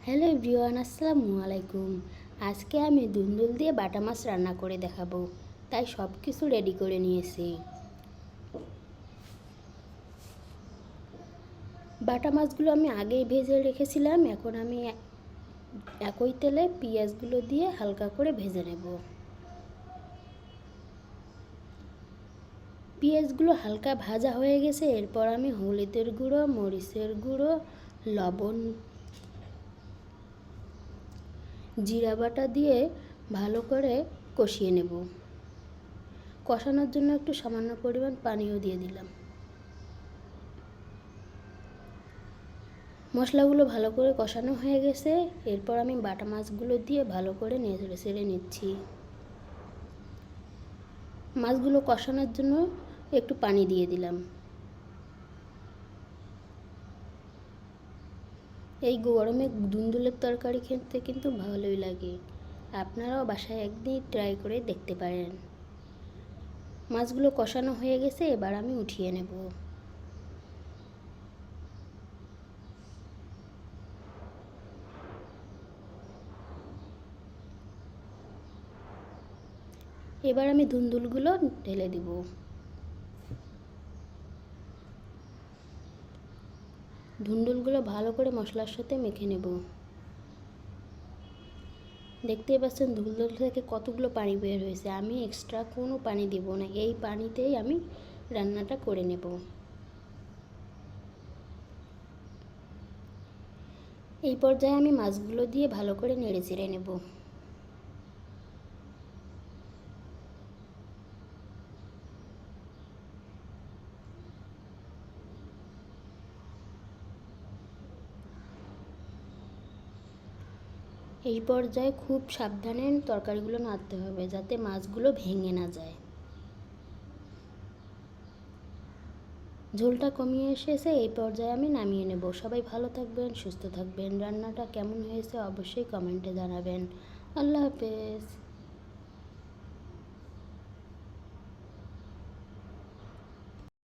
Hello everyone, আসসালামু আলাইকুম। আজকে আমি দুন্দুল দিয়ে বাটা মাছ রান্না করে দেখাবো, তাই সব কিছু রেডি করে নিয়েছি। বাটা মাছগুলো আমি আগেই ভেজে রেখেছিলাম। এখন আমি একই তেলে পেঁয়াজগুলো দিয়ে হালকা করে ভেজে নেব। পেঁয়াজগুলো হালকা ভাজা হয়ে গেছে। এরপর আমি হলুদের গুঁড়ো, মরিচের গুঁড়ো, লবণ, জিরা বাটা দিয়ে ভালো করে কষিয়ে নেব। কষানোর জন্য একটু সামান্য পরিমাণ পানিও দিয়ে দিলাম। মশলাগুলো ভালো করে কষানো হয়ে গেছে। এরপর আমি বাটা মাছগুলো দিয়ে ভালো করে নেড়ে চেড়ে নিচ্ছি। মাছগুলো কষানোর জন্য একটু পানি দিয়ে দিলাম। এই গরমে দুন্দুলের তরকারি খেতে কিন্তু ভালোই লাগে। আপনারাও বাসায় একদিন ট্রাই করে দেখতে পারেন। মাছগুলো কষানো হয়ে গেছে, এবার আমি উঠিয়ে নেব। এবার আমি দুন্দুলগুলো ঢেলে দিব। দুন্দুলগুলো ভালো করে মশলার সাথে মেখে নেব। দেখতেই পাচ্ছেন দুন্দুল থেকে কতগুলো পানি বের হয়েছে। আমি এক্সট্রা কোনো পানি দেব না, এই পানিতেই আমি রান্নাটা করে নেব। এই পর্যায়ে আমি মাছগুলো দিয়ে ভালো করে নেড়ে চেড়ে নেব। এই পর্যায়ে খুব সাবধানে তরকারিগুলো নাড়তে হবে, যাতে মাছগুলো ভেঙে না যায়। ঝোলটা কমিয়ে এসেছে, এই পর্যায়ে আমি নামিয়ে নেব। সবাই ভালো থাকবেন, সুস্থ থাকবেন। রান্নাটা কেমন হয়েছে অবশ্যই কমেন্টে জানাবেন। আল্লাহ হাফেজ।